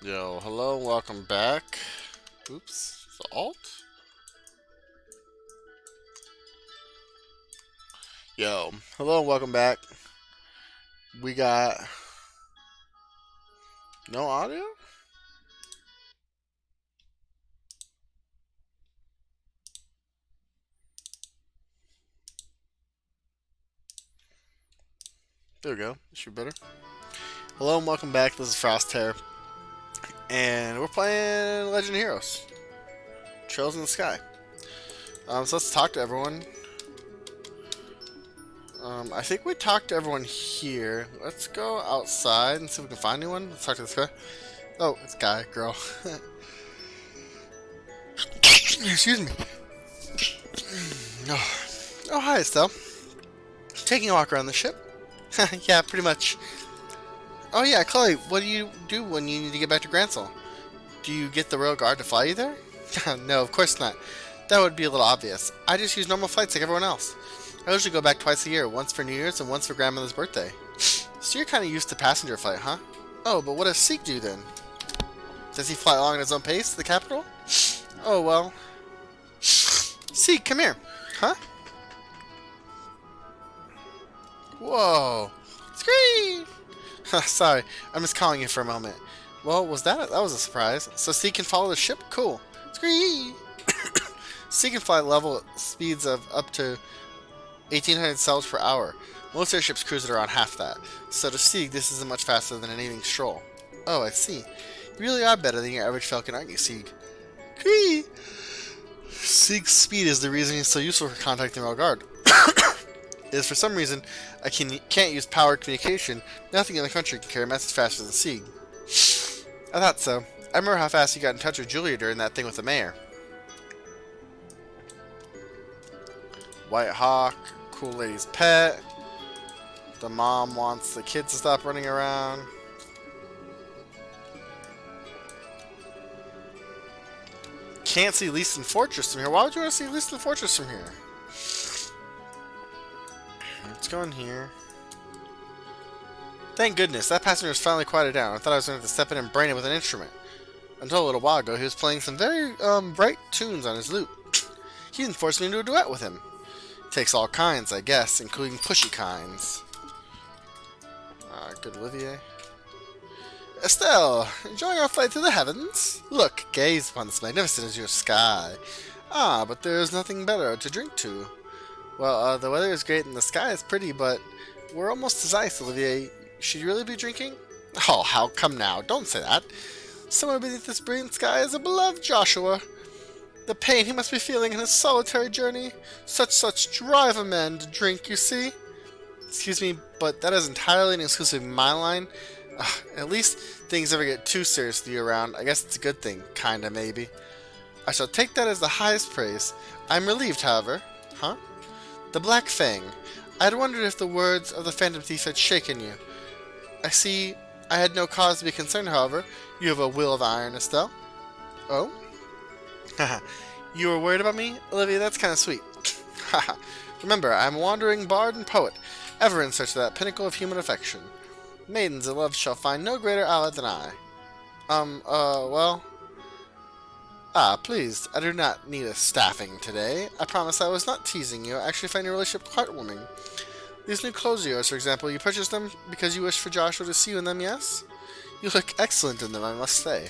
Yo, hello, welcome back. Oops, the alt? Yo, hello, welcome back. We got no audio? There we go. This should be better. Hello and welcome back. This is Frosthair. And we're playing Legend of Heroes. Trails in the Sky. So let's talk to everyone. I think we talked to everyone here. Let's go outside and see if we can find anyone. Let's talk to this guy. Oh, it's guy, girl. Excuse me. Oh, oh hi, Estelle. Taking a walk around the ship? Yeah, pretty much. Oh yeah, Chloe, what do you do when you need to get back to Gransel? Do you get the Royal Guard to fly you there? No, of course not. That would be a little obvious. I just use normal flights like everyone else. I usually go back twice a year, once for New Year's and once for Grandmother's birthday. So you're kind of used to passenger flight, huh? Oh, but what does Seek do then? Does he fly along at his own pace to the capital? Oh, well. Seek, come here. Huh? Whoa. Scream! Sorry, I'm just calling you for a moment. Well, that was a surprise. So Seek can follow the ship? Cool. Scream! Seek can fly level speeds of up to 1,800 cells per hour. Most airships cruise at around half that. So to Seek, this isn't much faster than an evening stroll. Oh, I see. You really are better than your average Falcon, aren't you, Seek? Cree! Seek's speed is the reason he's so useful for contacting the Royal Guard. Is for some reason I can't use powered communication, nothing in the country can carry a message faster than Sieg. I thought so. I remember how fast you got in touch with Julia during that thing with the mayor. White Hawk, cool lady's pet. The mom wants the kids to stop running around. Can't see Leaston Fortress from here. Why would you want to see Leaston Fortress from here? Let's go in here. Thank goodness, that passenger's finally quieted down. I thought I was going to have to step in and brain it with an instrument. Until a little while ago, he was playing some very bright tunes on his lute. He even forced me into a duet with him. Takes all kinds, I guess, including pushy kinds. Good Olivier. Estelle, enjoying our flight through the heavens? Look, gaze upon this magnificent azure sky. Ah, but there is nothing better to drink to. Well, the weather is great and the sky is pretty, but we're almost as ice, Olivier. Should you really be drinking? Oh, how come now? Don't say that. Somewhere beneath this brilliant sky is a beloved Joshua. The pain he must be feeling in his solitary journey. Such drive a man to drink, you see? Excuse me, but that is entirely and exclusively my line. At least things never get too serious with you around. I guess it's a good thing, kinda, maybe. I shall take that as the highest praise. I'm relieved, however. Huh? The Black Fang. I had wondered if the words of the Phantom Thief had shaken you. I see I had no cause to be concerned, however. You have a will of iron, Estelle. Oh? Haha. You were worried about me? Olivia, that's kind of sweet. Haha. Remember, I'm a wandering bard and poet, ever in search of that pinnacle of human affection. Maidens in love shall find no greater ally than I. Well... please, I do not need a staffing today. I promise I was not teasing you. I actually find your relationship quite warming. These new clothes of yours, for example, you purchased them because you wish for Joshua to see you in them, yes? You look excellent in them, I must say.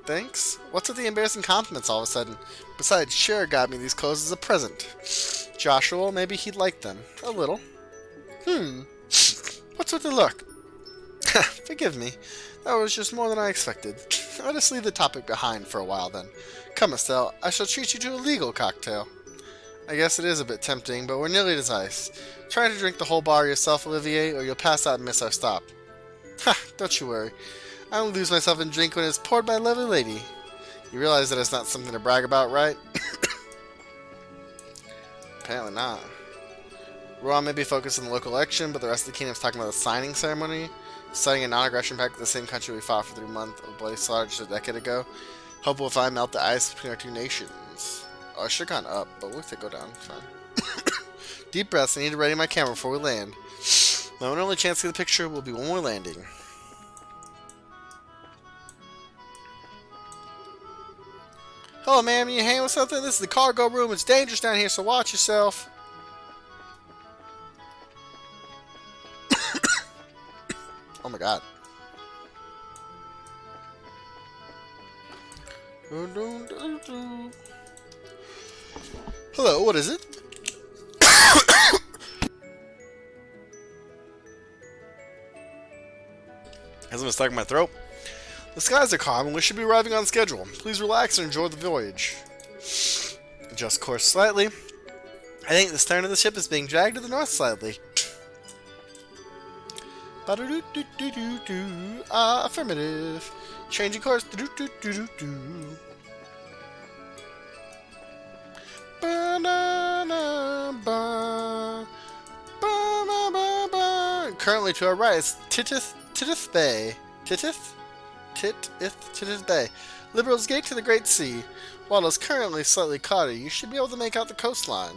Thanks. What's with the embarrassing compliments all of a sudden? Besides, Cher got me these clothes as a present. Joshua, maybe he'd like them. A little. What's with the look? Forgive me. That was just more than I expected. I'll just leave the topic behind for a while then. Come, Estelle, I shall treat you to a legal cocktail. I guess it is a bit tempting, but we're nearly at ice. Try to drink the whole bar yourself, Olivier, or you'll pass out and miss our stop. Ha! Don't you worry. I don't lose myself in drink when it's poured by a lovely lady. You realize that it's not something to brag about, right? Apparently not. Rohan may be focused on the local election, but the rest of the kingdom's talking about the signing ceremony. Signing a non-aggression pact with the same country we fought for 3 months of bloody slaughter just a decade ago. Hope will finally melt the ice between our two nations. Oh, I should have gone up, but we'll go down. Fine. Deep breaths. I need to ready my camera before we land. My only chance to get the picture will be when we're landing. Hello, ma'am. You hanging with something? This is the cargo room. It's dangerous down here, so watch yourself. Oh my god. Hello, what is it? Has been stuck in my throat. The skies are calm and we should be arriving on schedule. Please relax and enjoy the voyage. Adjust course slightly. I think the stern of the ship is being dragged to the north slightly. Affirmative. Changing course. Currently to our right is Titith Bay. Titith Bay. Liberal's gate to the Great Sea. While it's currently slightly cloudy, you should be able to make out the coastline.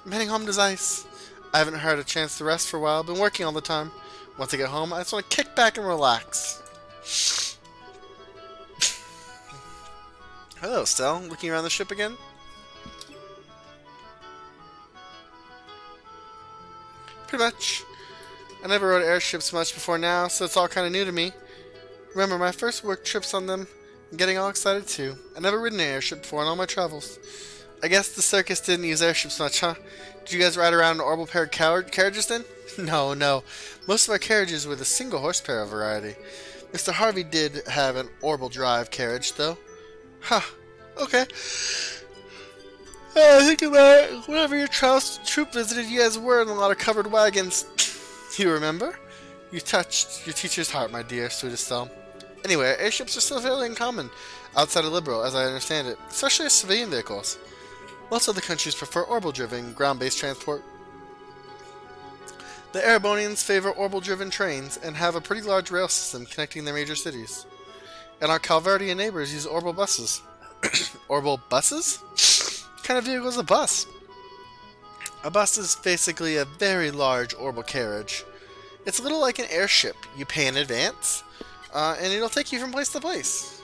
I'm heading home to Zeiss. I haven't had a chance to rest for a while. Been working all the time. Once I get home, I just want to kick back and relax. Hello, Stell. Looking around the ship again? Pretty much. I never rode airships much before now, so it's all kind of new to me. Remember my first work trips on them? I'm getting all excited too. I never ridden an airship before in all my travels. I guess the circus didn't use airships much, huh? Did you guys ride around in orbital paired carriages then? No. Most of our carriages were the single horsepower variety. Mr. Harvey did have an orbital drive carriage, though. Huh. Okay. Think about it. Whenever your troop visited, you guys were in a lot of covered wagons. You remember? You touched your teacher's heart, my dear, sweet Estelle. Anyway, airships are still fairly uncommon outside of Liberal, as I understand it, especially as civilian vehicles. Most other countries prefer orbital-driven, ground-based transport. The Erebonians favor orbital-driven trains and have a pretty large rail system connecting their major cities. And our Calvardian neighbors use orbital buses. Orbital buses? What kind of vehicle is a bus? A bus is basically a very large orbital carriage. It's a little like an airship. You pay in advance, and it'll take you from place to place.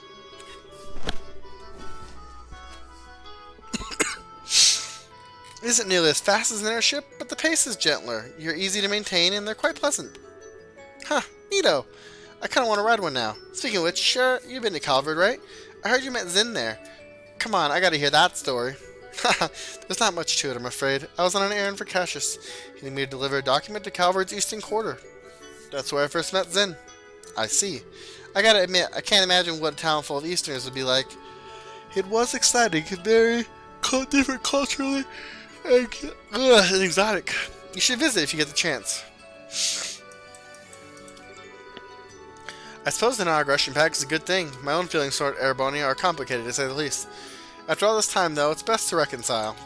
It isn't nearly as fast as an airship, but the pace is gentler. You're easy to maintain, and they're quite pleasant. Huh, neato. I kind of want to ride one now. Speaking of which, sure, you've been to Calvard, right? I heard you met Zinn there. Come on, I gotta hear that story. There's not much to it, I'm afraid. I was on an errand for Cassius. He needed me to deliver a document to Calvard's eastern quarter. That's where I first met Zinn. I see. I gotta admit, I can't imagine what a town full of Easterners would be like. It was exciting and very different culturally and exotic. You should visit if you get the chance. I suppose the non-aggression pact is a good thing. My own feelings toward Erebonia are complicated, to say the least. After all this time, though, it's best to reconcile.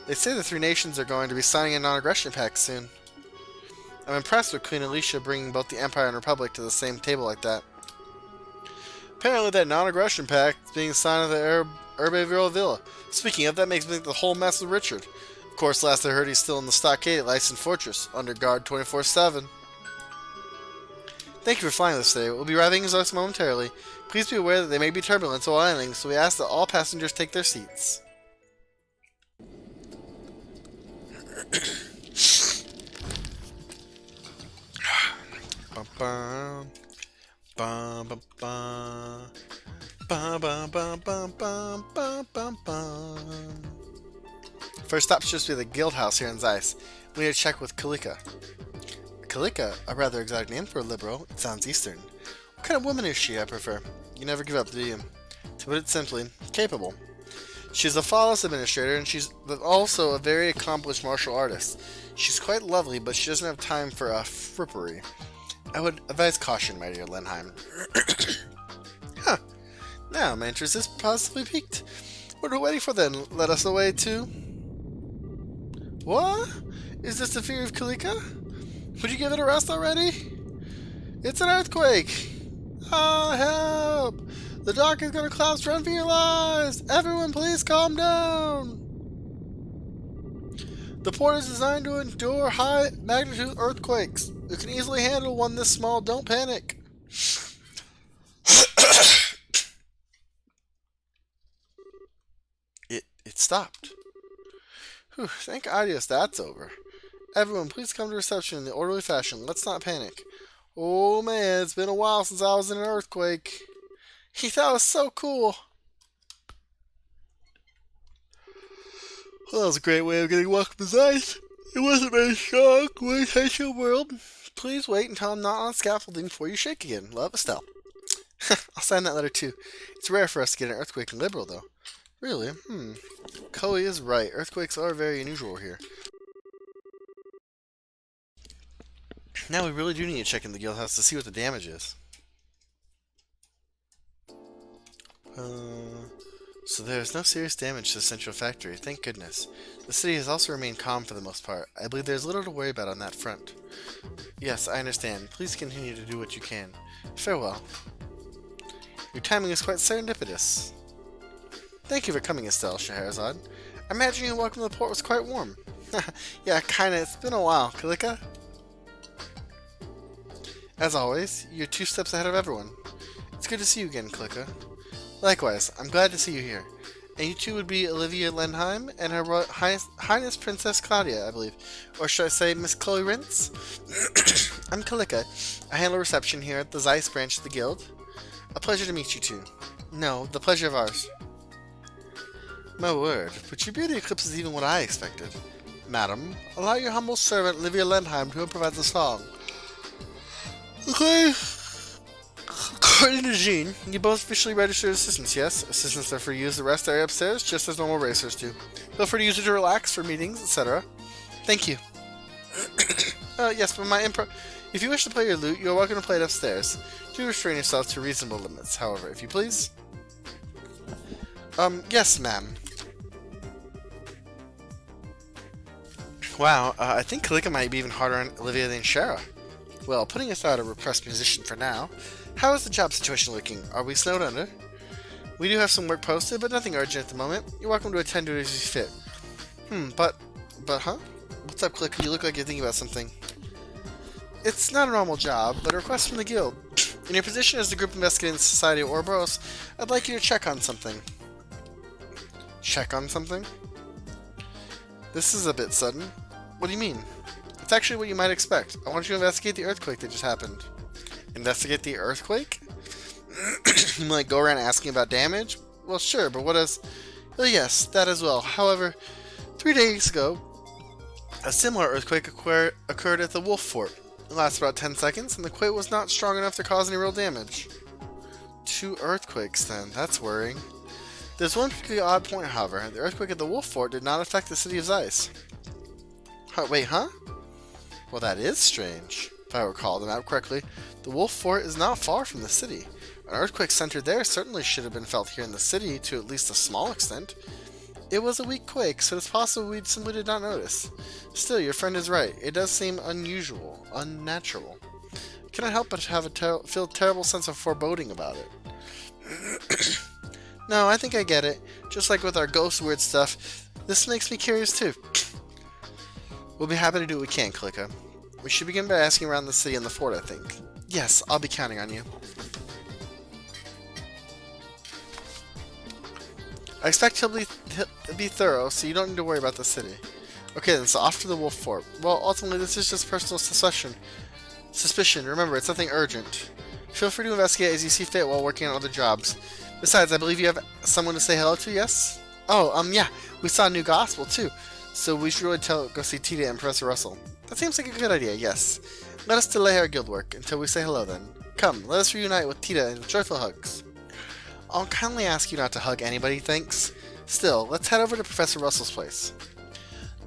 They say the three nations are going to be signing a non-aggression pact soon. I'm impressed with Queen Alicia bringing both the Empire and Republic to the same table like that. Apparently that non-aggression pact is being signed at the Herbeville Villa. Speaking of, that makes me think the whole mess with Richard. Of course, last I heard he's still in the stockade at Lyson Fortress, under guard 24/7. Thank you for flying this day. We'll be arriving in Zeus momentarily. Please be aware that there may be turbulence while landing, so we ask that all passengers take their seats. First stop should just be the Guild House here in Zeiss. We need to check with Kalika. Kalika? A rather exotic name for a liberal. It sounds Eastern. What kind of woman is she, I prefer? You never give up, do you? To put it simply, capable. She's a flawless administrator, and she's also a very accomplished martial artist. She's quite lovely, but she doesn't have time for a frippery. I would advise caution, my dear Lenheim. Huh. Now, my interest is possibly piqued. What are we waiting for then? Let us away too? What? Is this the fear of Kalika? Would you give it a rest already? It's an earthquake! Ah, help! The dock is gonna collapse, run for your lives! Everyone please calm down! The port is designed to endure high magnitude earthquakes. You can easily handle one this small, don't panic. It stopped. Whew, thank Adios that's over. Everyone, please come to reception in the orderly fashion. Let's not panic. Oh man, it's been a while since I was in an earthquake. He thought it was so cool. Well, that was a great way of getting welcome to Zeiss. It wasn't very strong. Quintessential world. Please wait until I'm not on scaffolding before you shake again. Love, Estelle. I'll sign that letter too. It's rare for us to get an earthquake in Liberal, though. Really? Chloe is right. Earthquakes are very unusual here. Now we really do need to check in the guild house to see what the damage is. So there's no serious damage to the central factory, thank goodness. The city has also remained calm for the most part. I believe there's little to worry about on that front. Yes, I understand. Please continue to do what you can. Farewell. Your timing is quite serendipitous. Thank you for coming, Estelle, Scheherazade. I imagine your welcome to the port was quite warm. Yeah, kinda. It's been a while. Kalika? As always, you're 2 steps ahead of everyone. It's good to see you again, Kalika. Likewise, I'm glad to see you here. And you two would be Olivia Lenheim and Her Highness Princess Claudia, I believe. Or should I say Miss Chloe Rintz? I'm Kalika. I handle reception here at the Zeiss branch of the guild. A pleasure to meet you two. No, the pleasure of ours. My word, but your beauty eclipses even what I expected. Madam, allow your humble servant Olivia Lenheim to improvise the song. Okay. According to Jean, you both officially registered assistants, yes? Assistants are free to use the rest area upstairs, just as normal racers do. Feel free to use it to relax, for meetings, etc. Thank you. Yes, but if you wish to play your lute, you are welcome to play it upstairs. Do restrain yourself to reasonable limits, however, if you please. Yes, ma'am. Wow, I think Kalika might be even harder on Olivia than Shara. Well, putting aside a repressed musician for now, how is the job situation looking? Are we snowed under? We do have some work posted, but nothing urgent at the moment. You're welcome to attend to it as you fit. But huh? What's up, Kalika? You look like you're thinking about something. It's not a normal job, but a request from the guild. In your position as the group investigating the Society of Ouroboros, I'd like you to check on something. Check on something? This is a bit sudden. What do you mean? It's actually what you might expect. I want you to investigate the earthquake that just happened. Investigate the earthquake? You like go around asking about damage? Well, sure, but what is... Well, yes, that as well. However, 3 days ago, a similar earthquake occurred at the Wolf Fort. It lasted about 10 seconds, and the quake was not strong enough to cause any real damage. 2 earthquakes, then. That's worrying. There's one particularly odd point, however. The earthquake at the Wolf Fort did not affect the city of Zeiss. Wait, huh? Well, that is strange. If I recall the map correctly, the Wolf Fort is not far from the city. An earthquake centered there certainly should have been felt here in the city to at least a small extent. It was a weak quake, so it's possible we simply did not notice. Still, your friend is right. It does seem unusual, unnatural. I cannot help but have feel a terrible sense of foreboding about it. No, I think I get it. Just like with our ghost weird stuff, this makes me curious too. We'll be happy to do what we can, Kalika. We should begin by asking around the city and the fort, I think. Yes, I'll be counting on you. I expect he'll be thorough, so you don't need to worry about the city. Okay then, so off to the Wolf Fort. Well, ultimately, this is just personal suspicion. Remember, it's nothing urgent. Feel free to investigate as you see fit while working on other jobs. Besides, I believe you have someone to say hello to, yes? Oh, yeah, we saw a new gospel, too. So we should really go see Tita and Professor Russell. That seems like a good idea, yes. Let us delay our guild work until we say hello then. Come, let us reunite with Tita in joyful hugs. I'll kindly ask you not to hug anybody, thanks. Still, let's head over to Professor Russell's place.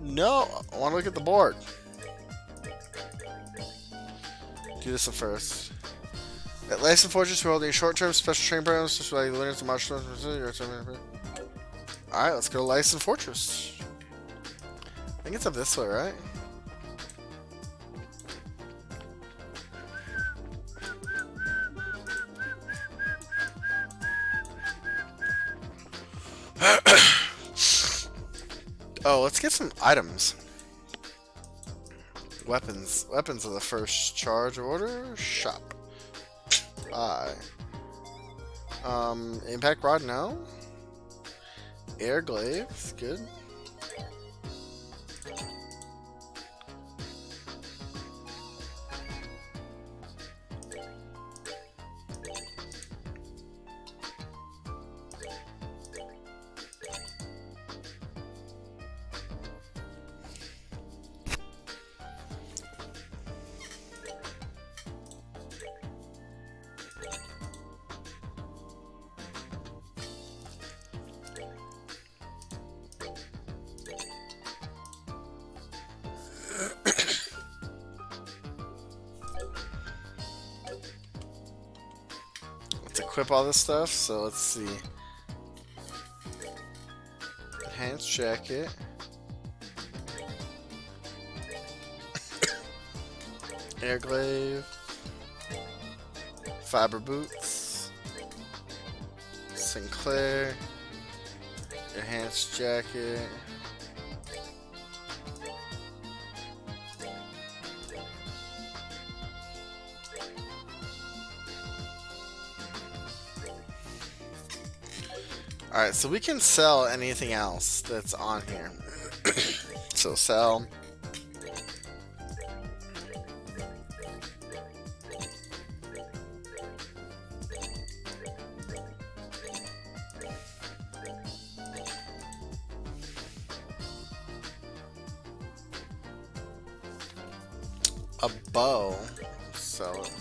No, I want to look at the board. Do this one first. At License Fortress, we're holding short-term special training programs just like the winners of March. Alright, let's go to License Fortress. I think it's up this way, right? Oh, let's get some items. Weapons. Weapons are the first charge order. Shop. Buy. Impact rod, no. Air glaives, good. Let's equip all this stuff. So let's see. Enhanced jacket. Air glaive. Fiber boots. Sinclair. Enhanced jacket. Alright, so we can sell anything else that's on here. So sell. A bow. Sell it.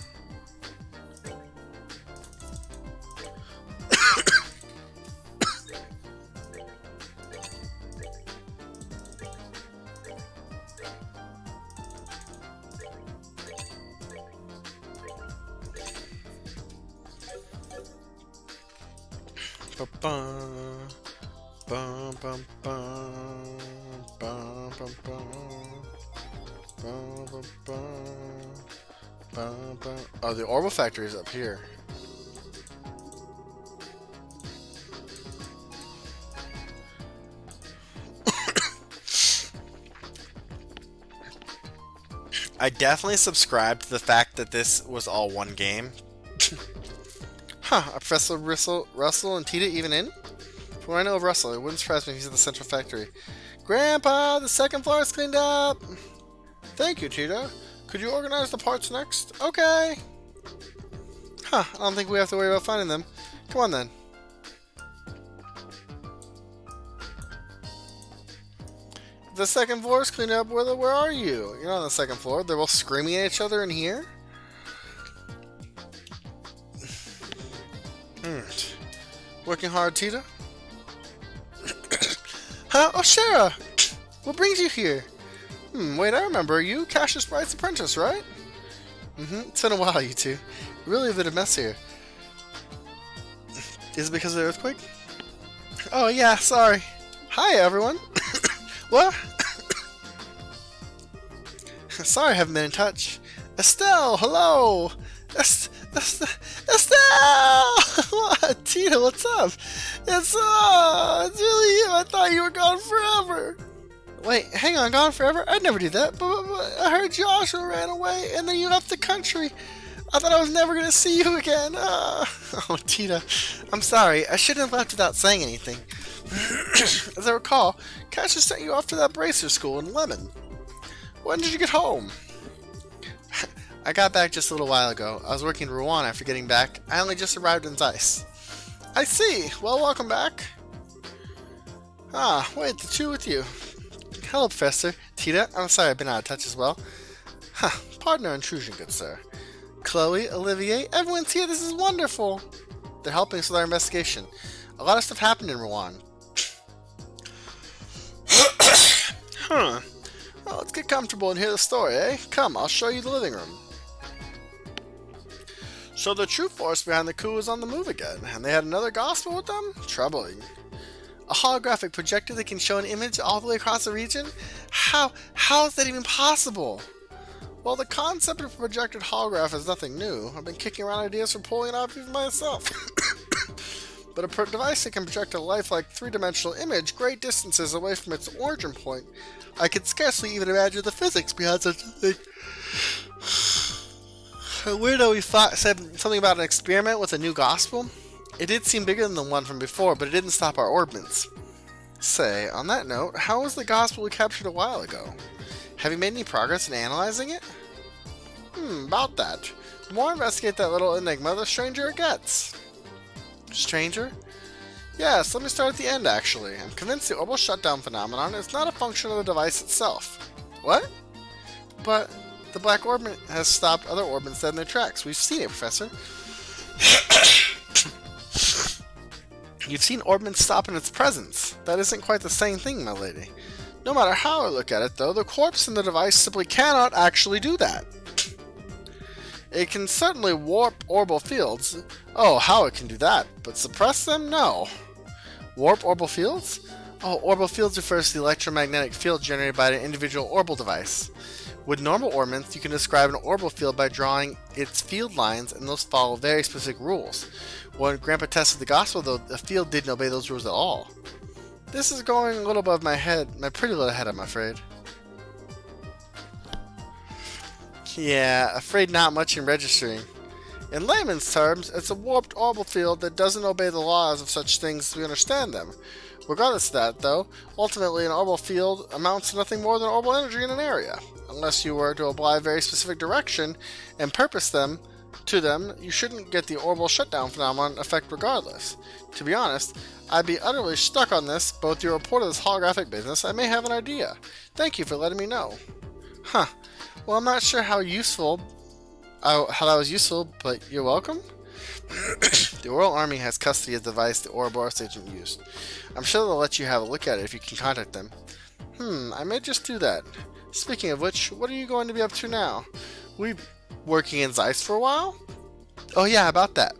Ba-bum, bum, bum, bum, bum, bum, bum, bum, bum, bum, bum. Oh, the Orbital Factory is up here. I definitely subscribed to the fact that this was all one game. Huh, are Professor Russell and Tita even in? From what I know of Russell, it wouldn't surprise me if he's at the central factory. Grandpa, the second floor is cleaned up! Thank you, Tita. Could you organize the parts next? Okay! Huh, I don't think we have to worry about finding them. Come on then. The second floor is cleaned up. Where are you? You're not on the second floor. They're both screaming at each other in here? Working hard, Tita? Huh? Oh, Shara! What brings you here? Wait, I remember you. Cassius Bright's apprentice, right? It's been a while, you two. Really a bit of mess here. Is it because of the earthquake? Oh, yeah, sorry. Hi, everyone. What? Sorry I haven't been in touch. Estelle, hello! Estelle! What? Tita, what's up? It's really you. I thought you were gone forever. Wait, hang on, gone forever? I'd never do that. But I heard Joshua ran away, and then you left the country. I thought I was never going to see you again. Oh, Tita, I'm sorry. I shouldn't have left without saying anything. As I recall, Cassius sent you off to that bracer school in Lemon. When did you get home? I got back just a little while ago. I was working in Rouen after getting back. I only just arrived in Zeiss. I see. Well, welcome back. Ah, wait, the two with you. Hello, Professor. Tita, I'm sorry I've been out of touch as well. Huh, pardon our intrusion, good sir. Chloe, Olivier, everyone's here. This is wonderful. They're helping us with our investigation. A lot of stuff happened in Rouen. Huh. Well, let's get comfortable and hear the story, eh? Come, I'll show you the living room. So the true force behind the coup is on the move again, and they had another gospel with them? Troubling. A holographic projector that can show an image all the way across the region? How is that even possible? Well, the concept of a projected holograph is nothing new. I've been kicking around ideas for pulling it off even myself. But a device that can project a lifelike three-dimensional image great distances away from its origin point, I could scarcely even imagine the physics behind such a thing. Weirdo, we said something about an experiment with a new gospel. It did seem bigger than the one from before, but it didn't stop our orbits. Say, on that note, how was the gospel we captured a while ago? Have you made any progress in analyzing it? About that. The more I investigate that little enigma, the stranger it gets. Stranger? Yes, let me start at the end actually. I'm convinced the orbital shutdown phenomenon is not a function of the device itself. What? But the black orbit has stopped other orbits dead in their tracks. We've seen it, Professor. You've seen orbits stop in its presence. That isn't quite the same thing, my lady. No matter how I look at it, though, the corpse in the device simply cannot actually do that. It can certainly warp orbital fields. Oh, how it can do that. But suppress them? No. Warp orbital fields? Oh, orbital fields refers to the electromagnetic field generated by an individual orbital device. With normal orbits, you can describe an orbital field by drawing its field lines, and those follow very specific rules. When Grandpa tested the gospel, though, the field didn't obey those rules at all. This is going a little above my head, my pretty little head, I'm afraid. Yeah, afraid not much in registering. In layman's terms, it's a warped orbital field that doesn't obey the laws of such things as we understand them. Regardless of that, though, ultimately an orbital field amounts to nothing more than orbital energy in an area. Unless you were to apply a very specific direction and purpose them to them, you shouldn't get the orbital shutdown phenomenon effect regardless. To be honest, I'd be utterly stuck on this, but with your report of this holographic business, I may have an idea. Thank you for letting me know. Huh. Well, I'm not sure how that was useful, but you're welcome. The Royal Army has custody of the device the Ouroboros agent used. I'm sure they'll let you have a look at it if you can contact them. I may just do that. Speaking of which, what are you going to be up to now? We working in Zeiss for a while? Oh yeah, about that.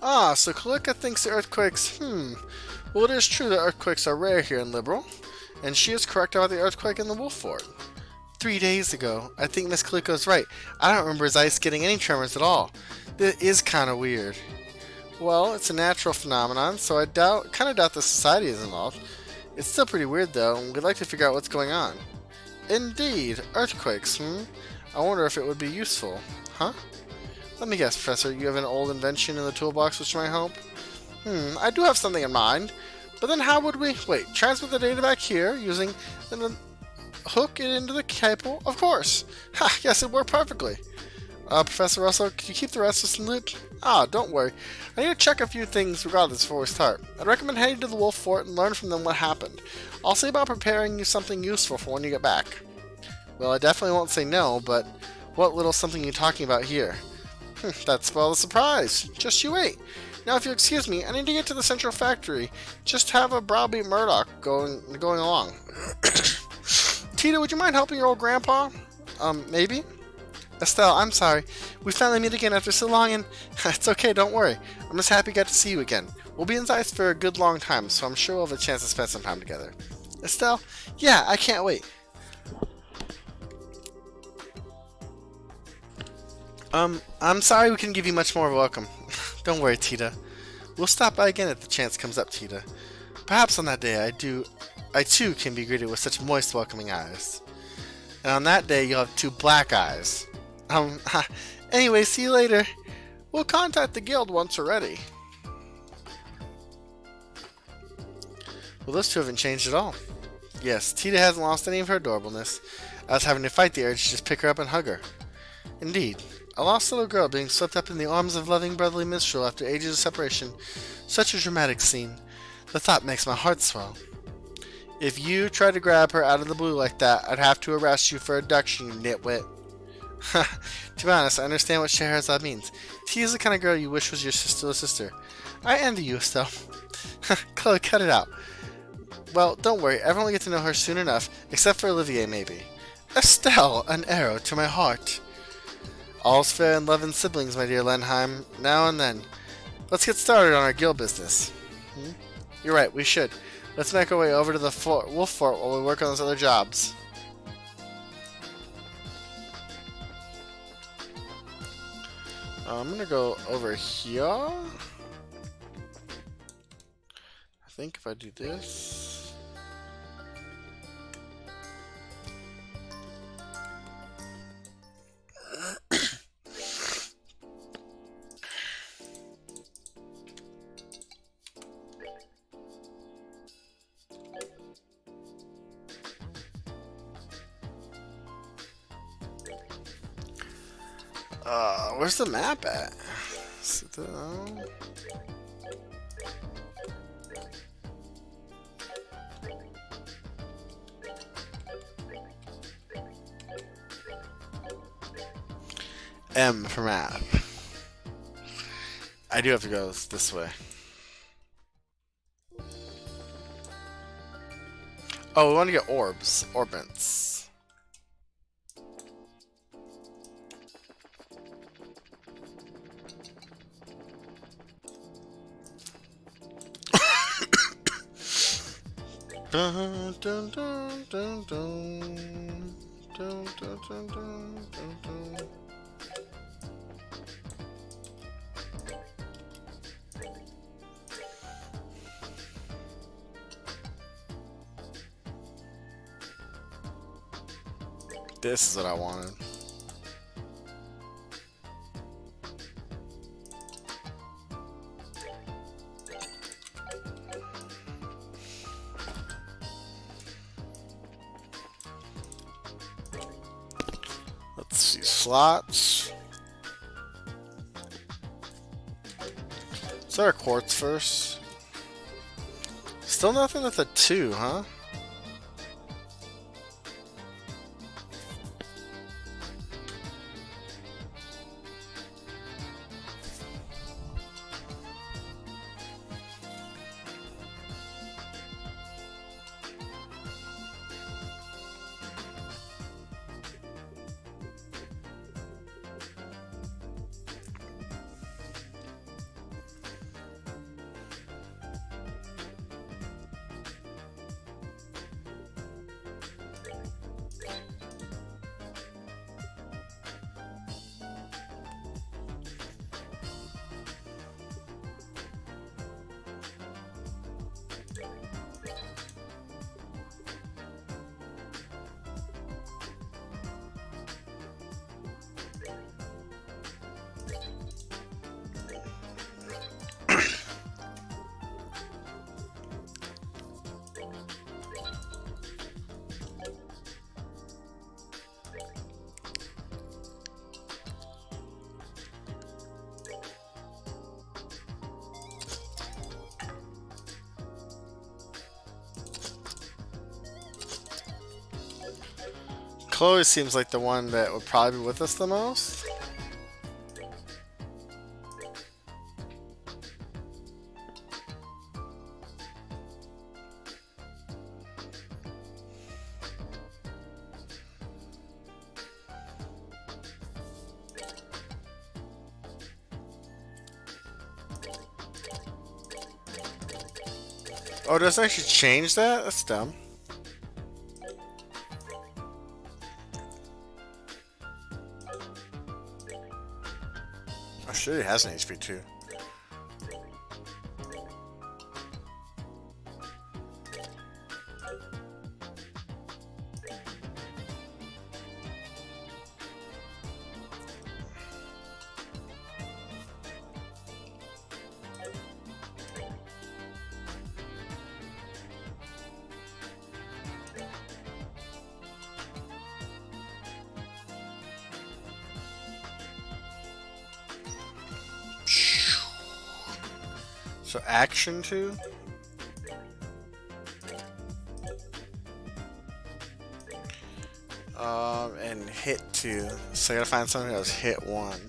Ah, so Kalika thinks the earthquakes, Well, it is true that earthquakes are rare here in Liberal, and she is correct about the earthquake in the Wolf Fort. 3 days ago. I think Miss Kaliko's right. I don't remember Zeiss getting any tremors at all. That is kind of weird. Well, it's a natural phenomenon, so I kind of doubt the society is involved. It's still pretty weird though, and we'd like to figure out what's going on. Indeed, earthquakes, I wonder if it would be useful. Huh? Let me guess, Professor, you have an old invention in the toolbox which might help? I do have something in mind, but then how would we... Wait, transmit the data back here using... hook it into the cable? Of course! Ha, yes, it worked perfectly. Professor Russell, could you keep the rest of us in the loop? Don't worry. I need to check a few things regardless before we start. I'd recommend heading to the Wolf Fort and learn from them what happened. I'll see about preparing you something useful for when you get back. Well, I definitely won't say no, but what little something are you talking about here? That's spoiled the surprise. Just you wait. Now, if you'll excuse me, I need to get to the central factory. Just have a browbeat Murdoch going along. Tita, would you mind helping your old grandpa? Maybe? Estelle, I'm sorry. We finally meet again after so long, and it's okay, don't worry. I'm just happy I got to see you again. We'll be in Zeiss for a good long time, so I'm sure we'll have a chance to spend some time together. Estelle? Yeah, I can't wait. I'm sorry we couldn't give you much more of a welcome. Don't worry, Tita. We'll stop by again if the chance comes up, Tita. Perhaps on that day I too can be greeted with such moist, welcoming eyes. And on that day, you'll have 2 black eyes. Anyway, see you later. We'll contact the guild once we're ready. Well, those two haven't changed at all. Yes, Tita hasn't lost any of her adorableness. I was having to fight the urge to just pick her up and hug her. Indeed, a lost little girl being swept up in the arms of loving brotherly minstrel after ages of separation. Such a dramatic scene. The thought makes my heart swell. If you tried to grab her out of the blue like that, I'd have to arrest you for abduction, you nitwit. To be honest, I understand what Scheherazade means. Tita's the kind of girl you wish was your sister. I envy you, Estelle. Chloe, cut it out. Well, don't worry, everyone will get to know her soon enough, except for Olivier, maybe. Estelle, an arrow to my heart. All's fair in love and siblings, my dear Lenheim, now and then. Let's get started on our guild business. You're right, we should. Let's make our way over to the Wolf Fort while we work on those other jobs. I'm gonna go over here. I think if I do this... Where's the map at? Is it the- M for map. I do have to go this way. Oh, we want to get orbs. Orbits. Dun, dun, dun, dun, dun. Dun, dun, dun, dun, dun, dun. This is what I wanted. Let's see, slots. Is there a quartz first? Still nothing with a 2, huh? Chloe seems like the one that would probably be with us the most. Oh, does it actually change that? That's dumb. Oh, sure, it has an HP too. So action 2? And hit 2. So I gotta find something that was hit 1.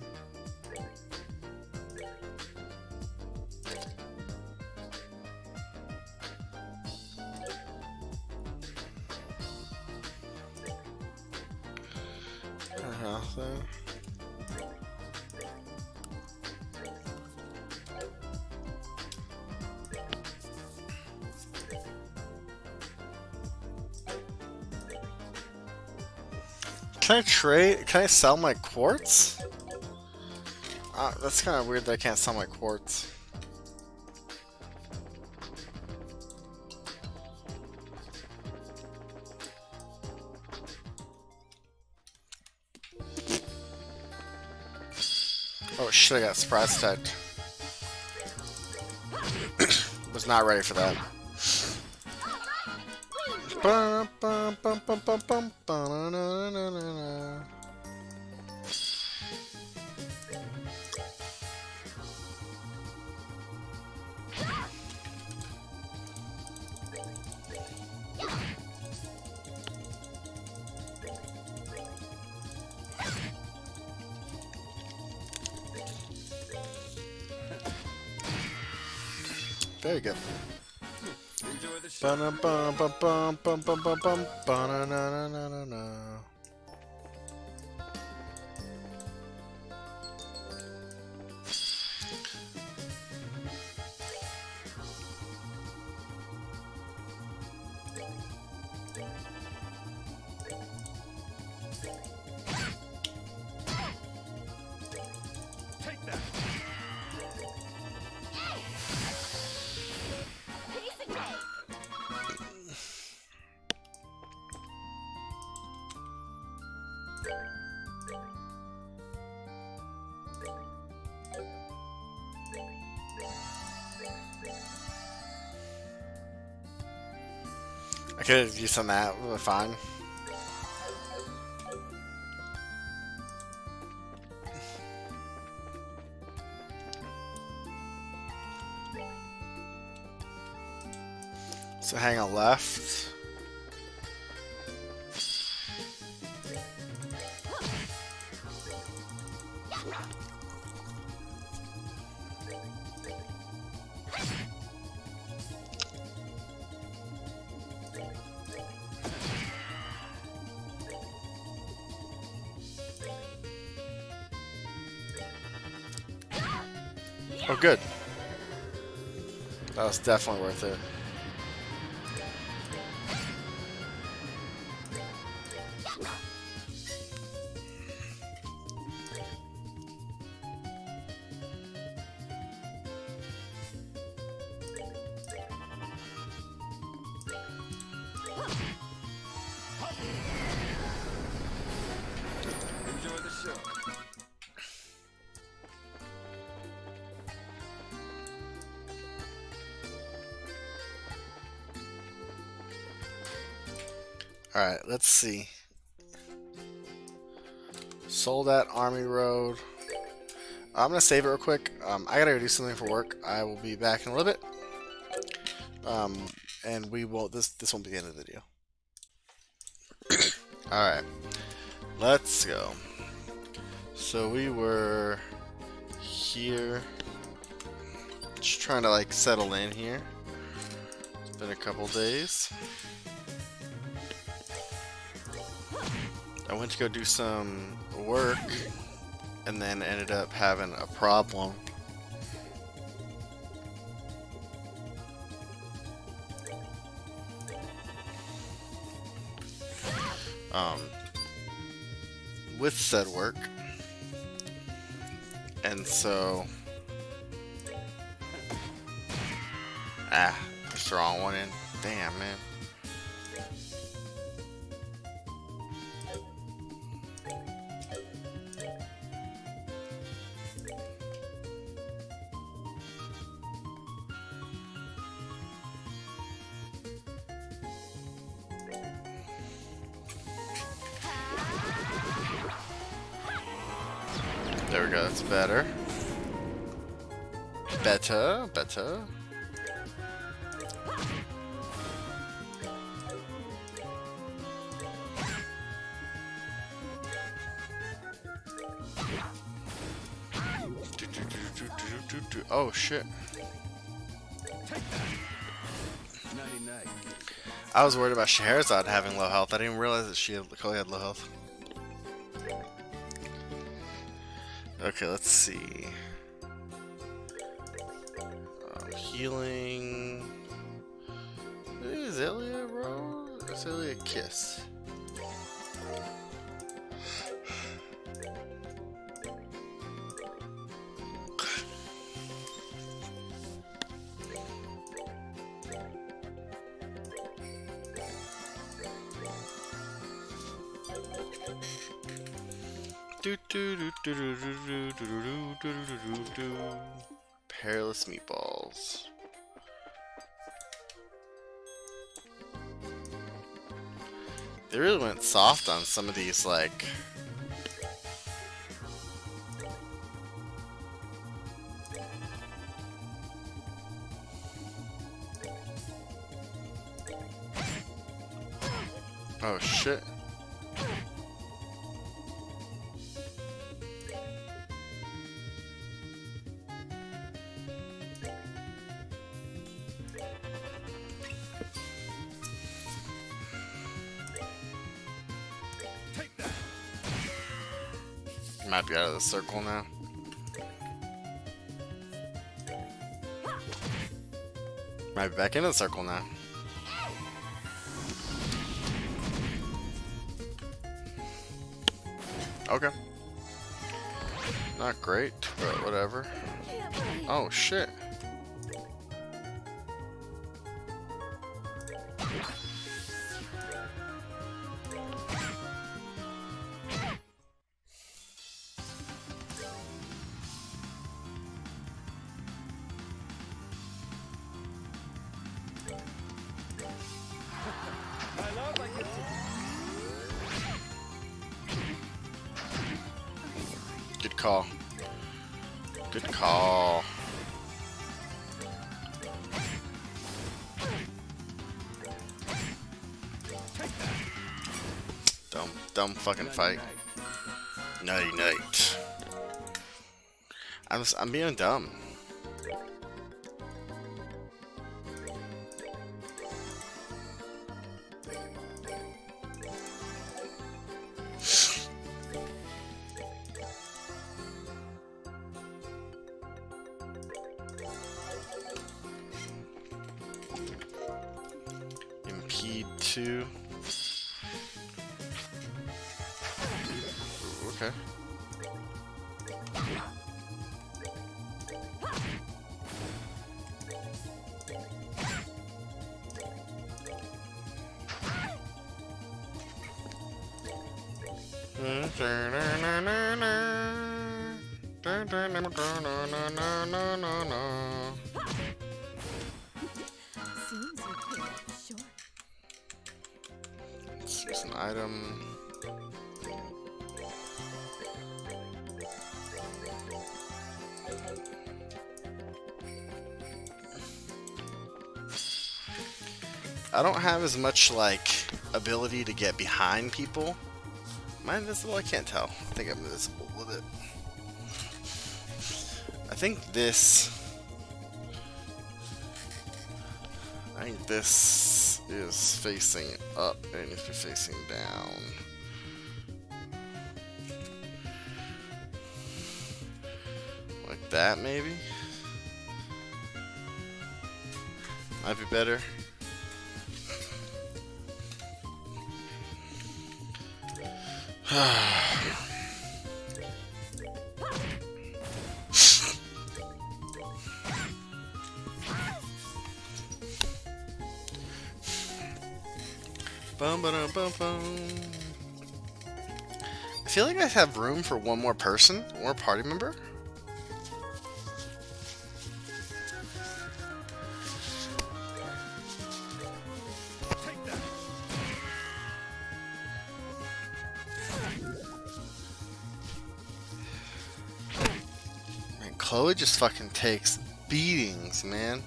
So. Can I trade? Can I sell my quartz? That's kind of weird that I can't sell my quartz. Oh shit, I got surprise attacked. Was not ready for that. Very good. Enjoy the show. Ba-na-bum-bum-bum-bum-bum-bum, ba-na-na-na-na-na-na. Take that. I could have used some of that, but fine. So hang on left. Oh, good. That was definitely worth it. Enjoy the show. Alright, let's see. Sold at Army Road. I'm gonna save it real quick. I gotta go do something for work. I will be back in a little bit. And we will. This won't be the end of the video. All right, let's go. So we were here, just trying to like settle in here. It's been a couple days. I went to go do some work and then ended up having a problem. With said work, and so pushed the wrong one in. Damn, man. There we go, that's better. Better. Oh shit. Nighty-night. I was worried about Scheherazade having low health. I didn't realize that Chloe had low health. Okay, let's see. Healing. Azalea Rose? Azalea Kiss. Perilous meatballs. They really went soft on some of these, like... Oh shit. Might be out of the circle now. Might be back in the circle now. Okay. Not great, but whatever. Oh shit. My love, I give to Good call. Good call. Dumb fucking fight. Night night. I'm being dumb. Impede 2. Ooh, okay. Seems you came up short. Let's use an item. I don't have as much like ability to get behind people. Am I invisible? I can't tell. I think I'm invisible with it. I think this is facing up and it needs to be facing down. Like that maybe? Might be better. Bum, ba-dum, bum, bum. I feel like I have room for one more person, one more party member. take that. Man, Chloe just fucking takes beatings, man.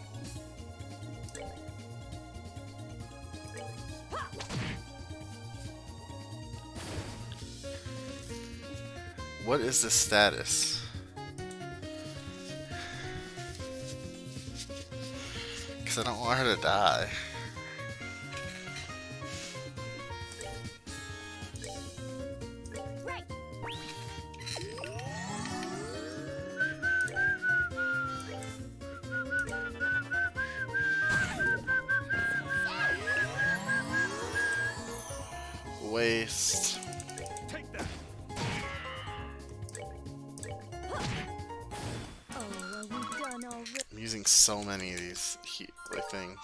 What is the status? Because I don't want her to die. Right. Waste. Take that. Oh, are we done already? I'm using so many of these like things.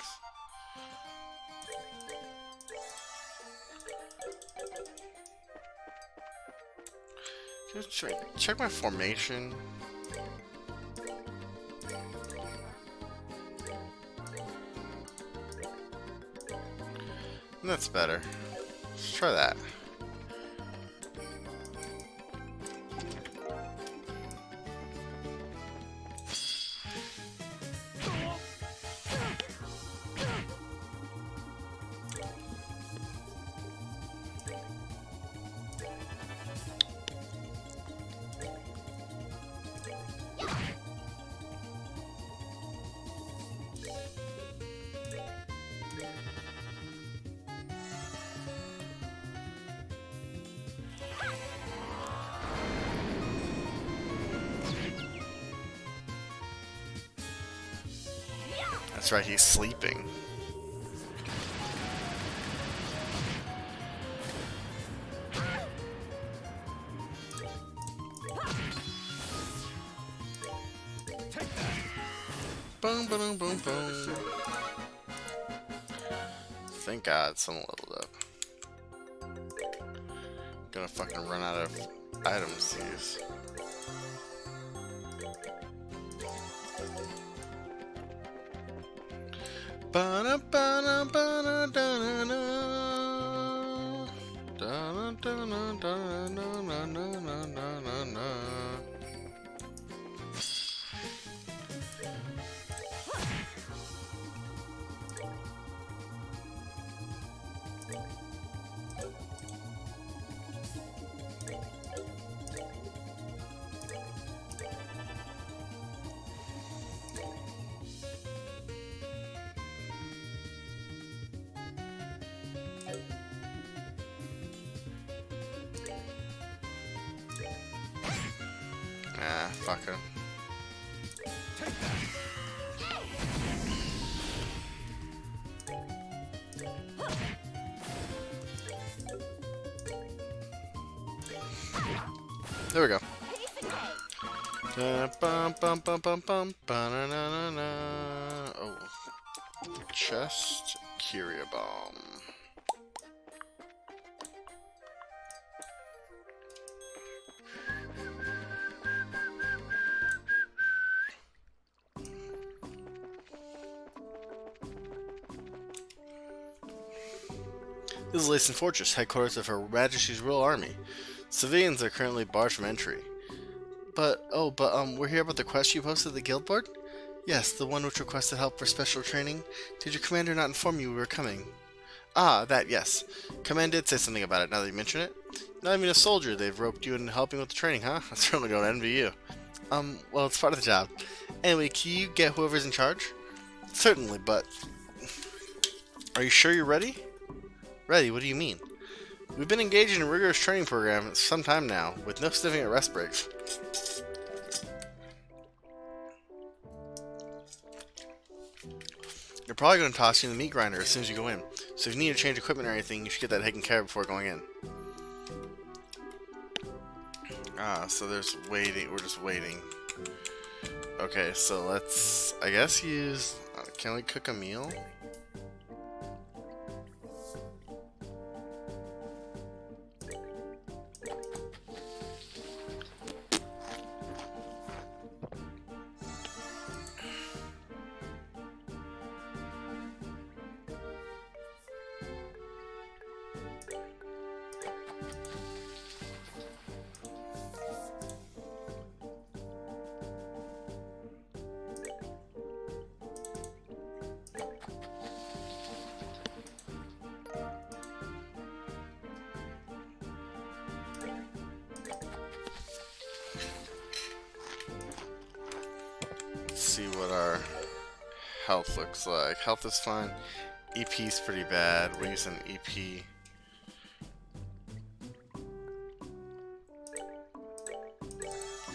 Just check my formation. That's better. Let's try that. That's right, he's sleeping. Boom, boom, boom, boom. Thank God someone leveled up. Gonna fucking run out of items to use. Ba-da, ba-da, ba-da, da-da-da. Da-da-da-da, da-da-da-da-da-da-da-da. Ah, fucker. There we go. Bum, bum, bum, bum, bum, ba-na-na-na-na. Oh. Chest Kyria Bomb. This is Lacen Fortress, headquarters of Her Majesty's Royal Army. Civilians are currently barred from entry. But we're here about the quest you posted at the guild board? Yes, the one which requested help for special training. Did your commander not inform you we were coming? Ah, that, yes. Command did say something about it, now that you mention it. Not even a soldier, they've roped you in helping with the training, huh? I certainly don't envy you. Well, it's part of the job. Anyway, can you get whoever's in charge? Certainly, but... Are you sure you're ready? Ready? What do you mean? We've been engaged in a rigorous training program for some time now, with no significant rest breaks. You're probably going to toss you in the meat grinder as soon as you go in, so if you need to change equipment or anything, you should get that taken care of before going in. Ah, so there's waiting. We're just waiting. Okay, so let's, I guess, use... can we cook a meal? See what our health looks like. Health is fine. EP is pretty bad. We're using EP.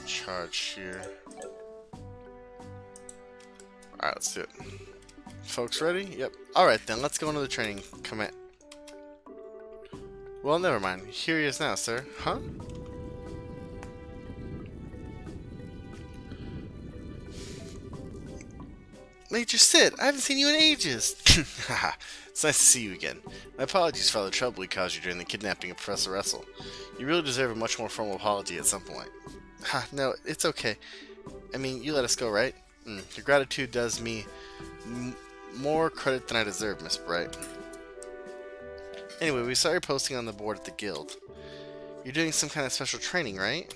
Charge here. Alright, let's do it. Folks ready? Yep. Alright then, let's go into the training command. Well, never mind. Here he is now, sir. Huh? Major Sid, I haven't seen you in ages! Haha, it's nice to see you again. My apologies for all the trouble we caused you during the kidnapping of Professor Russell. You really deserve a much more formal apology at some point. Ha, no, it's okay. I mean, you let us go, right? Your gratitude does me more credit than I deserve, Miss Bright. Anyway, we saw your posting on the board at the guild. You're doing some kind of special training, right?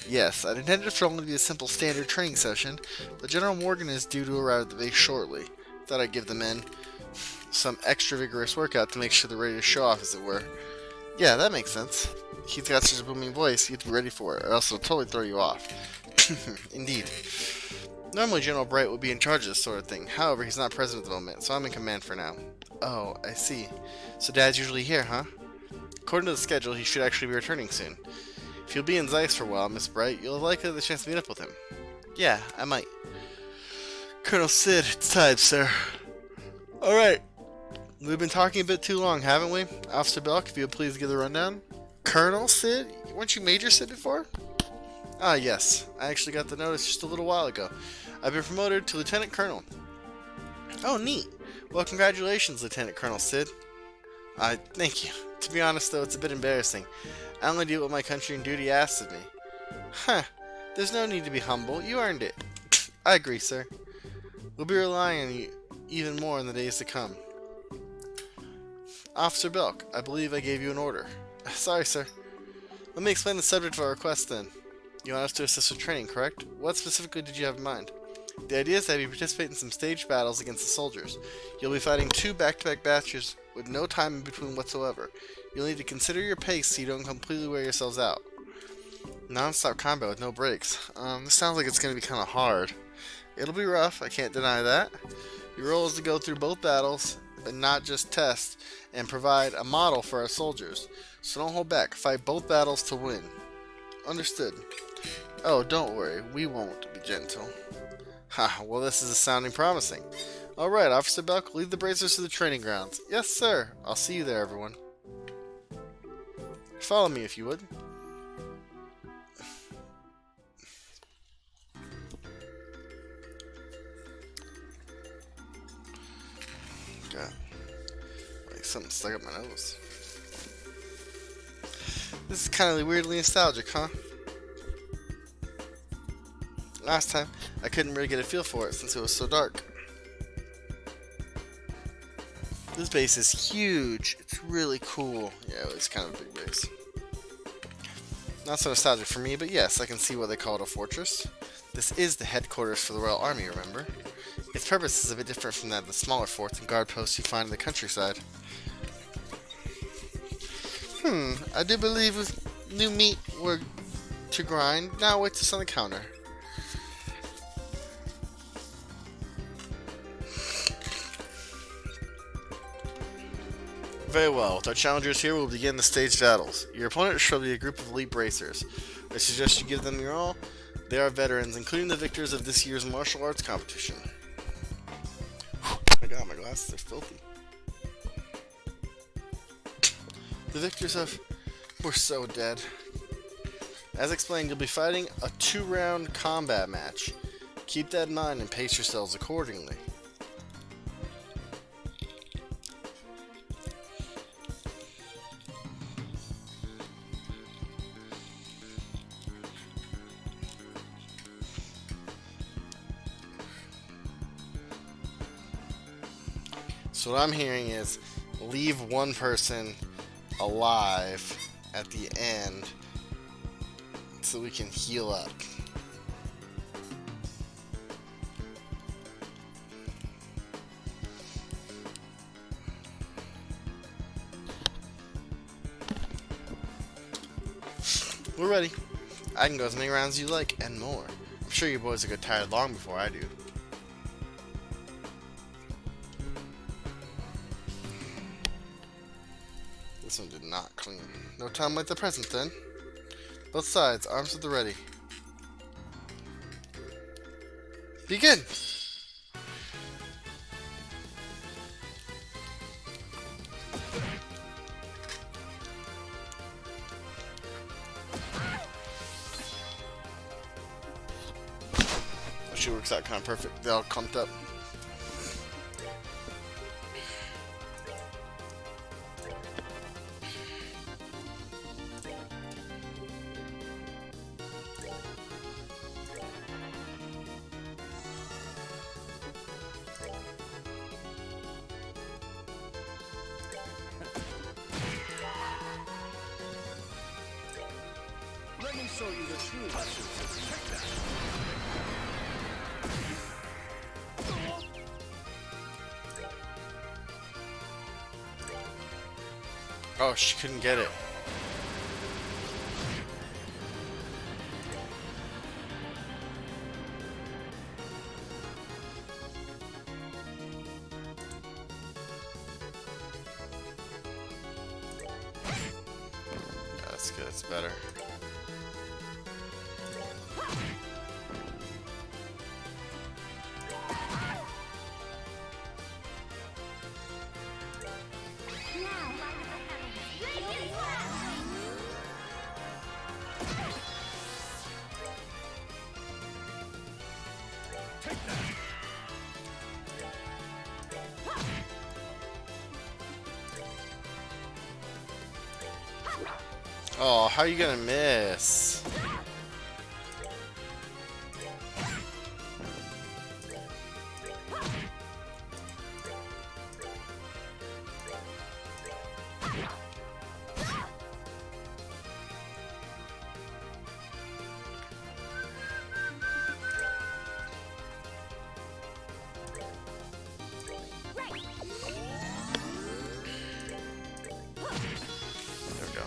Yes, I'd intended for only to be a simple standard training session, but General Morgan is due to arrive at the base shortly. Thought I'd give the men some extra vigorous workout to make sure they're ready to show off, as it were. Yeah, that makes sense. He's got such a booming voice, you have to be ready for it, or else it'll totally throw you off. Indeed. Normally General Bright would be in charge of this sort of thing, however, he's not present at the moment, so I'm in command for now. Oh, I see. So Dad's usually here, huh? According to the schedule, he should actually be returning soon. If you'll be in Zeiss for a while, Miss Bright, you'll likely have the chance to meet up with him. Yeah, I might. Colonel Sid, it's time, sir. Alright. We've been talking a bit too long, haven't we? Officer Belk, if you would please give the rundown. Colonel Sid? Weren't you Major Sid before? Ah, yes. I actually got the notice just a little while ago. I've been promoted to Lieutenant Colonel. Oh, neat. Well, congratulations, Lieutenant Colonel Sid. Thank you. To be honest, though, it's a bit embarrassing. I only do what my country and duty asks of me. Huh. There's no need to be humble. You earned it. I agree, sir. We'll be relying on you even more in the days to come. Officer Belk, I believe I gave you an order. Sorry, sir. Let me explain the subject of our request, then. You want us to assist with training, correct? What specifically did you have in mind? The idea is to have you participate in some staged battles against the soldiers. You'll be fighting 2 back-to-back batches with no time in between whatsoever. You'll need to consider your pace so you don't completely wear yourselves out. Non-stop combat with no breaks. This sounds like it's going to be kind of hard. It'll be rough, I can't deny that. Your role is to go through both battles, but not just test, and provide a model for our soldiers. So don't hold back. Fight both battles to win. Understood. Oh, don't worry. We won't be gentle. Ha, well this is sounding promising. Alright, Officer Belk, lead the bracers to the training grounds. Yes, sir. I'll see you there, everyone. Follow me if you would. God. Like something stuck up my nose. This is kind of weirdly nostalgic, huh? Last time, I couldn't really get a feel for it since it was so dark. This base is huge. It's really cool. Yeah, it's kind of a big base. Not so nostalgic for me, but yes, I can see why they call it a fortress. This is the headquarters for the Royal Army, remember? Its purpose is a bit different from that of the smaller forts and guard posts you find in the countryside. I do believe with new meat were to grind. Now wait this on the counter. Very well. With our challengers here, we'll begin the staged battles. Your opponent shall be a group of elite bracers. I suggest you give them your all. They are veterans, including the victors of this year's martial arts competition. Oh my god, my glasses are filthy. The victors of... We're so dead. As explained, you'll be fighting a 2-round combat match. Keep that in mind and pace yourselves accordingly. So what I'm hearing is leave one person alive at the end so we can heal up. We're ready. I can go as many rounds as you like and more. I'm sure you boys will get tired long before I do. This one did not clean. No time like the present, then. Both sides, arms at the ready. Begin! She works out kind of perfect. They all clumped up. Let me show you the true lessons. Take that. Oh, she couldn't get it. That's good, it's better. Oh, how are you gonna miss? There we go.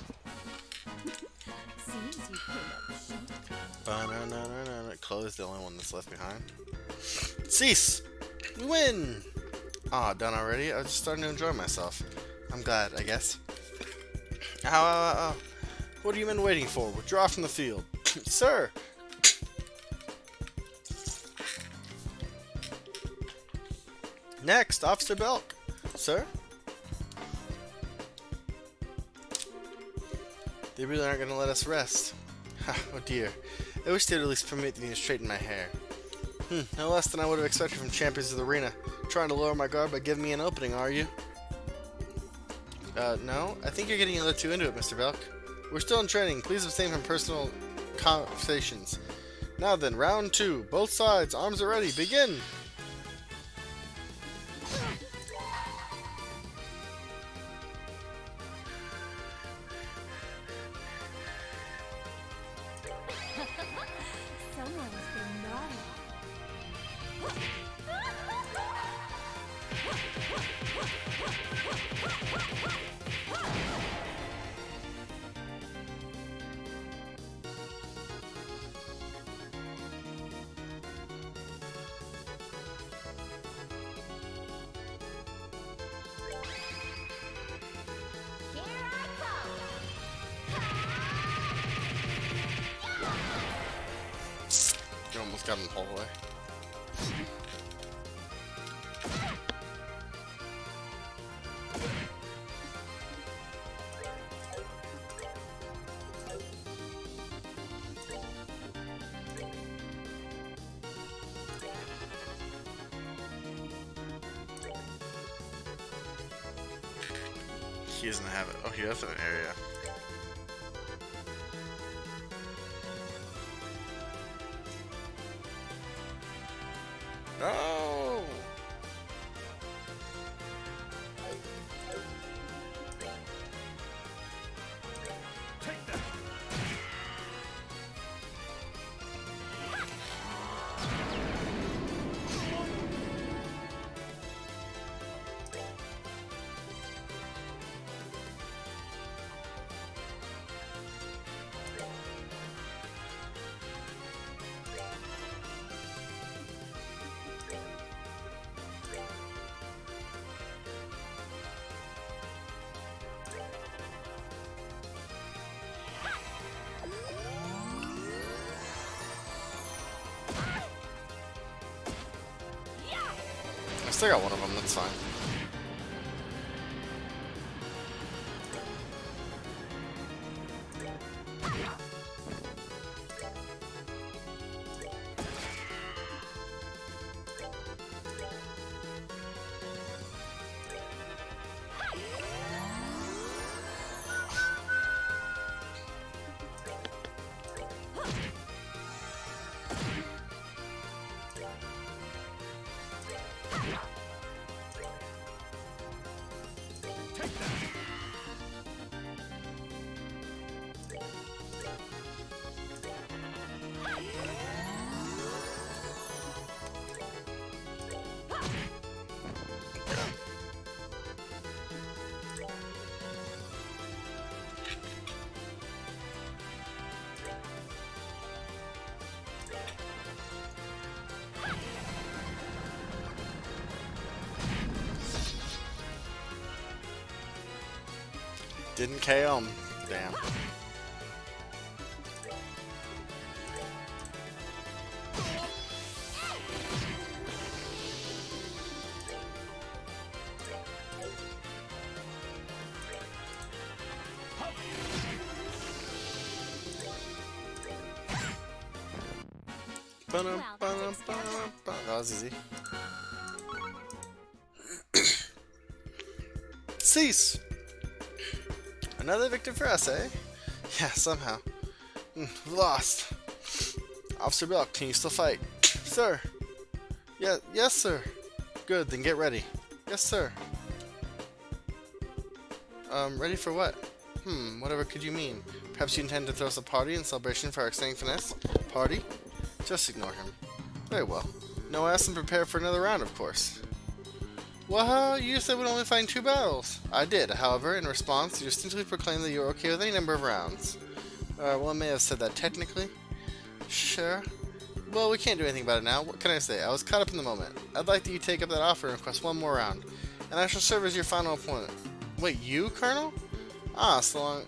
Seems you came up short. Ba-na-na-na-na. Chloe's the only one that's left behind. Cease! We win! Aw, done already? I was just starting to enjoy myself. I'm glad, I guess. Ow, ow, ow, ow. What are you men waiting for? Withdraw from the field. Sir! Next, Officer Belk. Sir? They really aren't going to let us rest. Oh dear. I wish they'd at least permit me to straighten my hair. No less than I would have expected from champions of the arena. Trying to lower my guard by giving me an opening, are you? No. I think you're getting a little too into it, Mr. Belk. We're still in training. Please abstain from personal conversations. Now then, round 2. Both sides, arms are ready. Begin! Someone's been naughty. Here I You almost got him the whole way. He doesn't have it. Oh, he does have an area. No! Take that. I still got one of them, that's fine. Take that. Didn't KO him. Damn. That was easy. Cease! Another victory for us, eh? Yeah, somehow. We lost. Officer Belk, can you still fight? Sir. Yeah, yes, sir. Good, then get ready. Yes, sir. Ready for what? Whatever could you mean? Perhaps you intend to throw us a party in celebration for our exciting finesse? Party? Just ignore him. Very well. No, I asked him to prepare for another round, of course. Well, you said we'd only fight in 2 battles. I did, however, in response, you distinctly proclaimed that you were okay with any number of rounds. Well, I may have said that technically. Sure. Well, we can't do anything about it now. What can I say? I was caught up in the moment. I'd like that you take up that offer and request 1 more round, and I shall serve as your final opponent. Wait, you, Colonel? Ah, so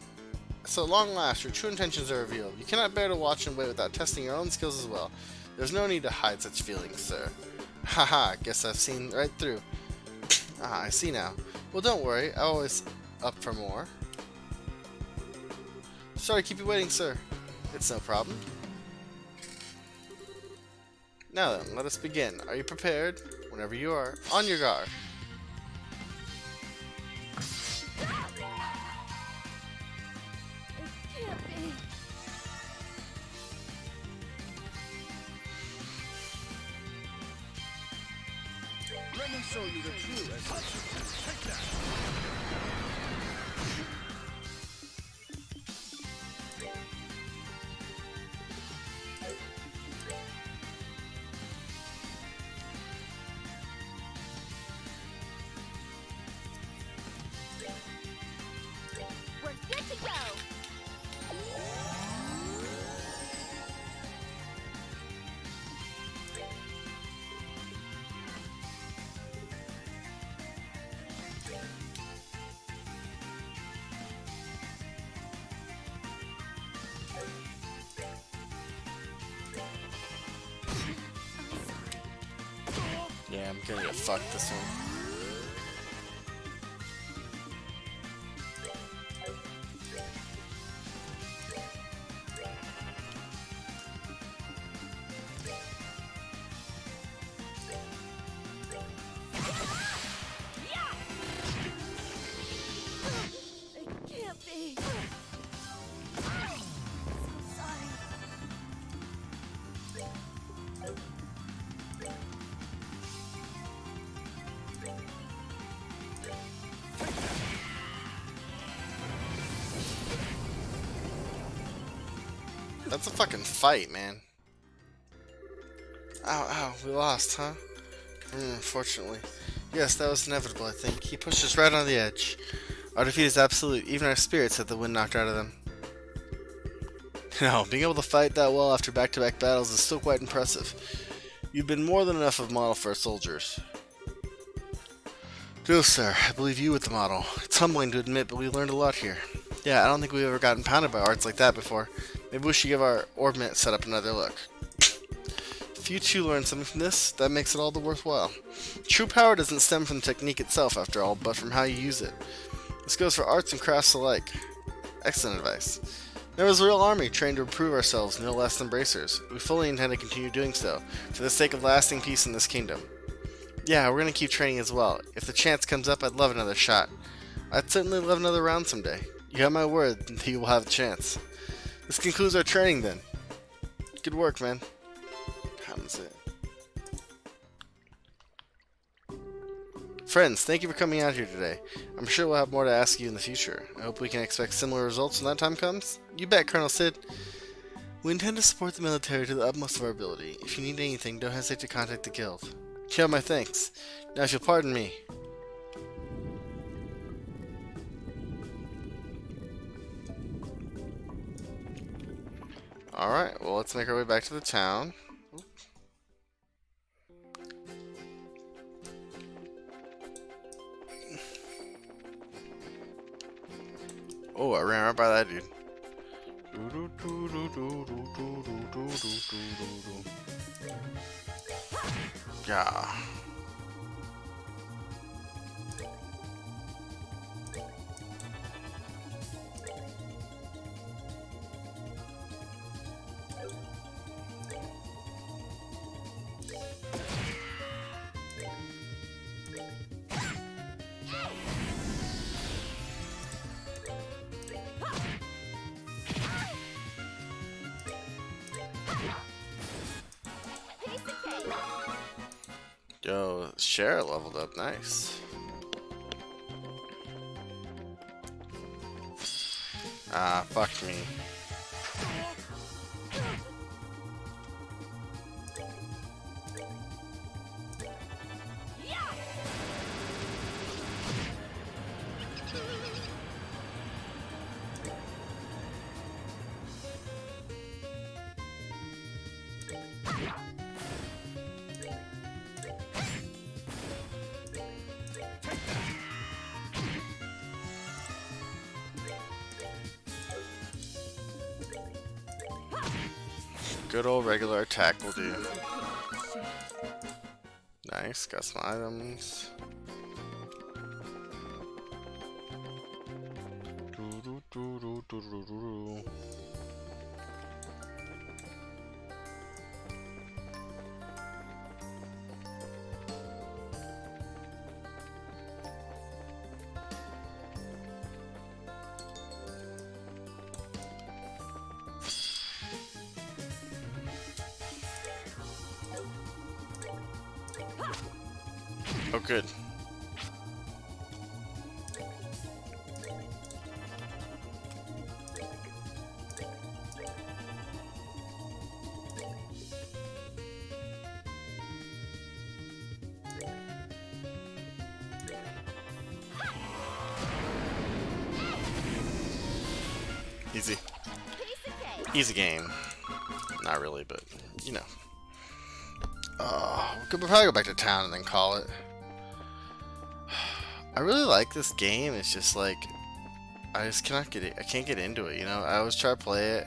long last, your true intentions are revealed. You cannot bear to watch and wait without testing your own skills as well. There's no need to hide such feelings, sir. Haha, guess I've seen right through. Ah, I see now. Well, don't worry, I'm always up for more. Sorry to keep you waiting, sir. It's no problem. Now then, let us begin. Are you prepared? Whenever you are, on your guard. It can't be. Let me show you the true essence. Take that. We're good to go. Yeah, I'm gonna get fucked this one. It can't be. So sorry. That's a fucking fight, man. Ow, we lost, huh? Unfortunately. Yes, that was inevitable, I think. He pushed us right on the edge. Our defeat is absolute. Even our spirits had the wind knocked out of them. No, being able to fight that well after back-to-back battles is still quite impressive. You've been more than enough of a model for our soldiers. No, sir. I believe you with the model. It's humbling to admit, but we learned a lot here. Yeah, I don't think we've ever gotten pounded by arts like that before. Maybe we should give our orbit setup another look. If you two learn something from this, that makes it all the worthwhile. True power doesn't stem from the technique itself, after all, but from how you use it. This goes for arts and crafts alike. Excellent advice. There was a real army trained to improve ourselves no less than bracers. We fully intend to continue doing so, for the sake of lasting peace in this kingdom. Yeah, we're gonna keep training as well. If the chance comes up, I'd love another shot. I'd certainly love another round someday. You have my word that you will have a chance. This concludes our training then. Good work, man. Pounds it. Friends, thank you for coming out here today. I'm sure we'll have more to ask you in the future. I hope we can expect similar results when that time comes. You bet, Colonel Sid. We intend to support the military to the utmost of our ability. If you need anything, don't hesitate to contact the guild. You have my thanks. Now, if you'll pardon me. Alright, well, let's make our way back to the town. Oh, I ran right by that dude. Yeah. Share leveled up, nice. Ah, fuck me. Good old regular attack will do. Nice, got some items. Oh, good. Easy. Easy game. Not really, but, you know. We could probably go back to town and then call it. I really like this game. It's just like I just cannot get it. I can't get into it. You know, I always try to play it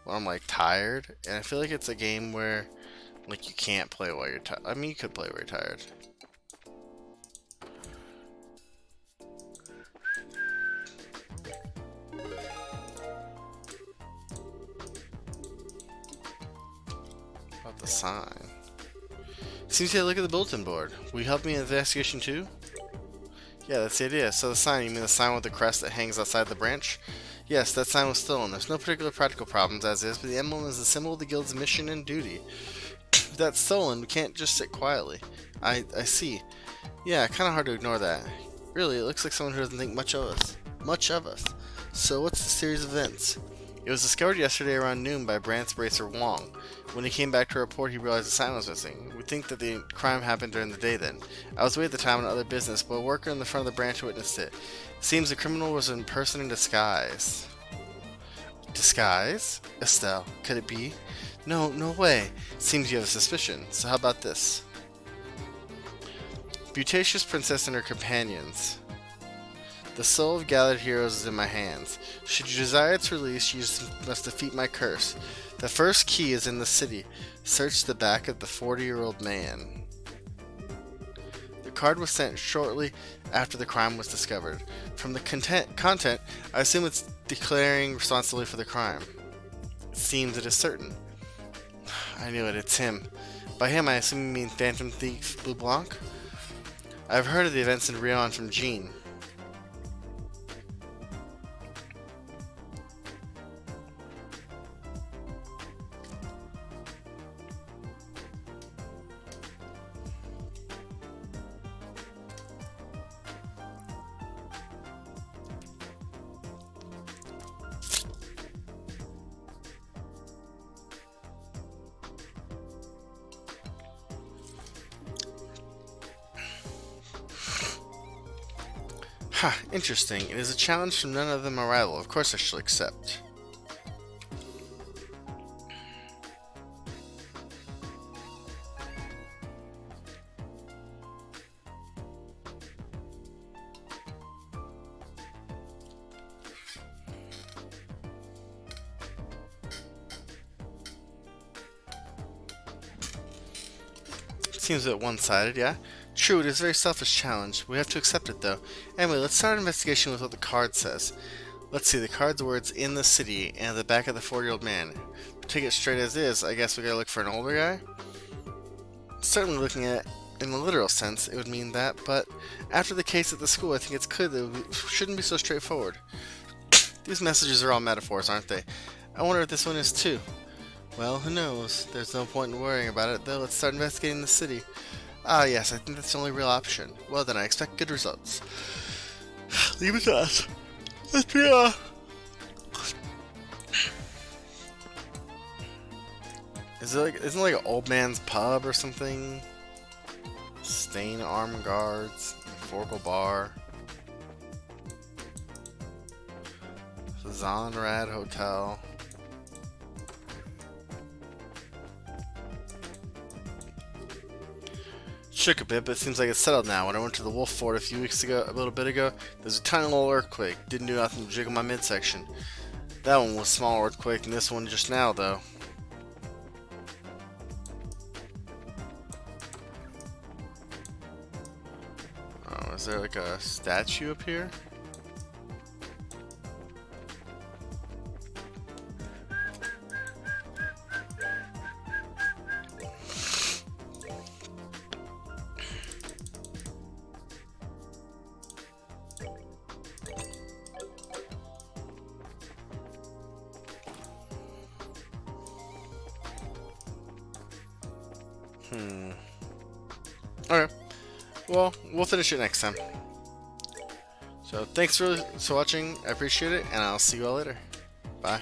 when I'm like tired, and I feel like it's a game where like you can't play while you're tired. I mean, you could play while you're tired. About the sign. Seems to look at the bulletin board. Will you help me in the investigation too? Yeah, that's the idea. So the sign, you mean the sign with the crest that hangs outside the branch? Yes, that sign was stolen. There's no particular practical problems as is, but the emblem is a symbol of the guild's mission and duty. If that's stolen, we can't just sit quietly. I see. Yeah, kinda hard to ignore that. Really, it looks like someone who doesn't think much of us. So what's the series of events? It was discovered yesterday around noon by Brance Bracer Wong. When he came back to report, he realized the sign was missing. We think that the crime happened during the day then. I was away at the time on other business, but a worker in the front of the branch witnessed it. It seems the criminal was a person in disguise. Disguise? Estelle, could it be? No, no way. Seems you have a suspicion. So how about this? Beauteous Princess and her companions. The soul of gathered heroes is in my hands. Should you desire its release, you must defeat my curse. The first key is in the city. Search the back of the 40-year-old man. The card was sent shortly after the crime was discovered. From the content, I assume it's declaring responsibility for the crime. It seems it is certain. I knew it, it's him. By him, I assume you mean Phantom Thief Blue Blanc? I've heard of the events in Rion from Jean. Ha, interesting. It is a challenge from none other than my rival. Of course I shall accept. Seems a bit one-sided, yeah? True, it is a very selfish challenge. We have to accept it, though. Anyway, let's start an investigation with what the card says. Let's see, the card's words in the city and at the back of the 40-year-old man. To take it straight as is, I guess we gotta look for an older guy? Certainly looking at it in the literal sense, it would mean that, but after the case at the school, I think it's clear that it shouldn't be so straightforward. These messages are all metaphors, aren't they? I wonder if this one is too. Well, who knows? There's no point in worrying about it, though. Let's start investigating the city. Ah, yes, I think that's the only real option. Well, then I expect good results. Leave it to us. Let's be, isn't it like an old man's pub or something? Stain Arm Guards, Forgal Bar, Zonrad Hotel. Shook a bit, but it seems like it's settled now. When I went to the Wolf Fort a little bit ago, there's a tiny little earthquake. Didn't do nothing to jiggle my midsection. That one was a small earthquake, and this one just now, though. Oh, is there like a statue up here? Okay. Well, we'll finish it next time. So thanks for watching. I appreciate it, and I'll see you all later. Bye.